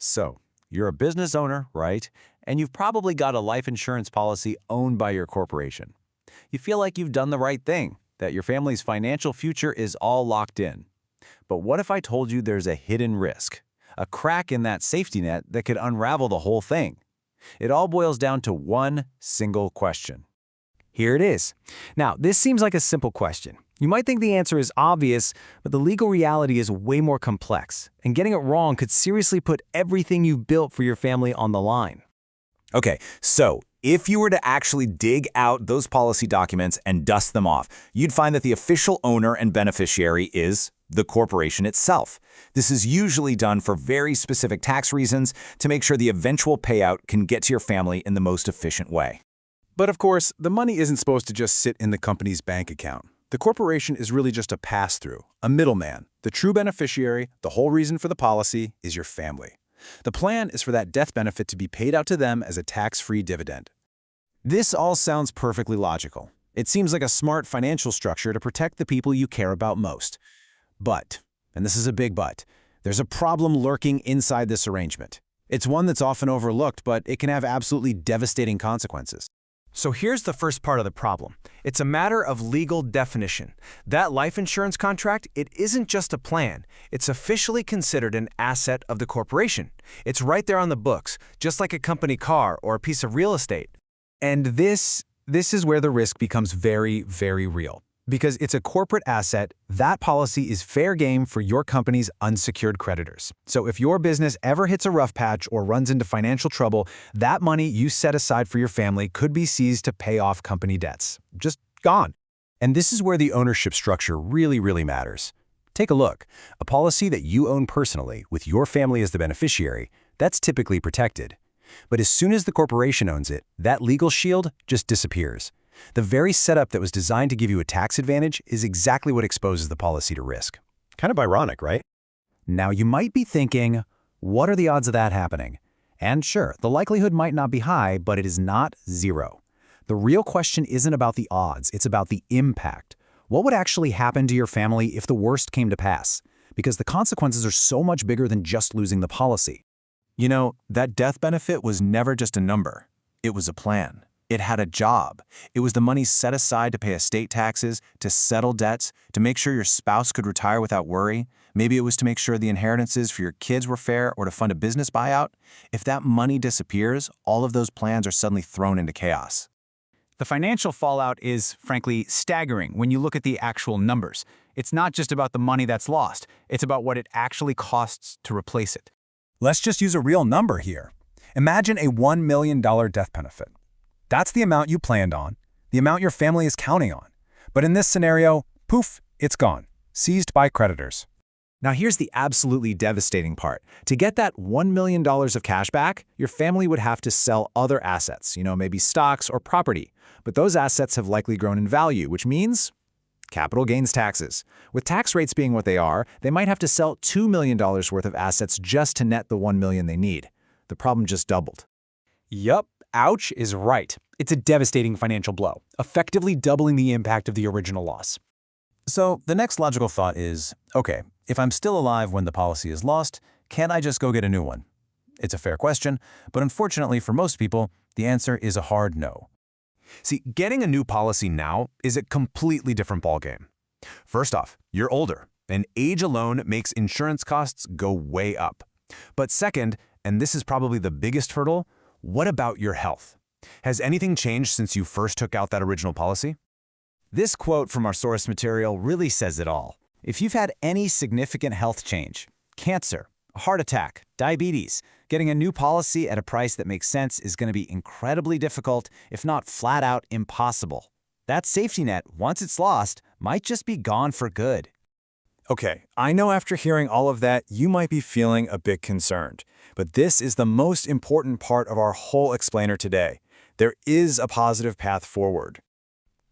So, you're a business owner, right? And you've probably got a life insurance policy owned by your corporation. You feel like you've done the right thing, that your family's financial future is all locked in. But what if I told you there's a hidden risk? A crack in that safety net that could unravel the whole thing? It all boils down to one single question. Here it is. Now, this seems like a simple question. You might think the answer is obvious, but the legal reality is way more complex, and getting it wrong could seriously put everything you've built for your family on the line. Okay, so if you were to actually dig out those policy documents and dust them off, you'd find that the official owner and beneficiary is the corporation itself. This is usually done for very specific tax reasons to make sure the eventual payout can get to your family in the most efficient way. But of course, the money isn't supposed to just sit in the company's bank account. The corporation is really just a pass-through, a middleman. The true beneficiary, the whole reason for the policy, is your family. The plan is for that death benefit to be paid out to them as a tax-free dividend. This all sounds perfectly logical. It seems like a smart financial structure to protect the people you care about most. But, and this is a big but, there's a problem lurking inside this arrangement. It's one that's often overlooked, but it can have absolutely devastating consequences. So here's the first part of the problem. It's a matter of legal definition. That life insurance contract, it isn't just a plan. It's officially considered an asset of the corporation. It's right there on the books, just like a company car or a piece of real estate. And this is where the risk becomes very, very real. Because it's a corporate asset, that policy is fair game for your company's unsecured creditors. So if your business ever hits a rough patch or runs into financial trouble, that money you set aside for your family could be seized to pay off company debts. Just gone. And this is where the ownership structure really matters. Take a look. A policy that you own personally, with your family as the beneficiary, that's typically protected. But as soon as the corporation owns it, that legal shield just disappears. The very setup that was designed to give you a tax advantage is exactly what exposes the policy to risk. Kind of ironic, right? Now, you might be thinking, what are the odds of that happening? And sure, the likelihood might not be high, but it is not zero. The real question isn't about the odds, it's about the impact. What would actually happen to your family if the worst came to pass? Because the consequences are so much bigger than just losing the policy. You know, that death benefit was never just a number. It was a plan. It had a job. It was the money set aside to pay estate taxes, to settle debts, to make sure your spouse could retire without worry. Maybe it was to make sure the inheritances for your kids were fair or to fund a business buyout. If that money disappears, all of those plans are suddenly thrown into chaos. The financial fallout is, frankly, staggering when you look at the actual numbers. It's not just about the money that's lost. It's about what it actually costs to replace it. Let's just use a real number here. Imagine a $1 million death benefit. That's the amount you planned on, the amount your family is counting on. But in this scenario, poof, it's gone, seized by creditors. Now here's the absolutely devastating part. To get that $1 million of cash back, your family would have to sell other assets, maybe stocks or property. But those assets have likely grown in value, which means capital gains taxes. With tax rates being what they are, they might have to sell $2 million worth of assets just to net the $1 million they need. The problem just doubled. Yup, ouch is right. It's a devastating financial blow, effectively doubling the impact of the original loss. So the next logical thought is, okay, if I'm still alive when the policy is lost, can't I just go get a new one? It's a fair question, but unfortunately for most people, the answer is a hard no. See, getting a new policy now is a completely different ballgame. First off, you're older, and age alone makes insurance costs go way up. But second, and this is probably the biggest hurdle, what about your health? Has anything changed since you first took out that original policy? This quote from our source material really says it all. If you've had any significant health change, cancer, a heart attack, diabetes, getting a new policy at a price that makes sense is going to be incredibly difficult, if not flat out impossible. That safety net, once it's lost, might just be gone for good. Okay, I know after hearing all of that, you might be feeling a bit concerned. But this is the most important part of our whole explainer today. There is a positive path forward.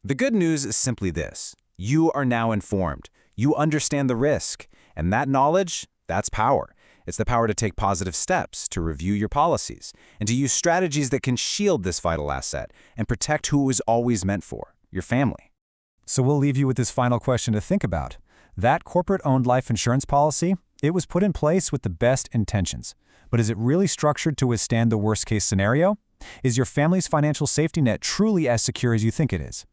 The good news is simply this. You are now informed. You understand the risk. And that knowledge, that's power. It's the power to take positive steps, to review your policies, and to use strategies that can shield this vital asset and protect who it was always meant for, your family. So we'll leave you with this final question to think about. That corporate-owned life insurance policy, it was put in place with the best intentions. But is it really structured to withstand the worst-case scenario? Is your family's financial safety net truly as secure as you think it is?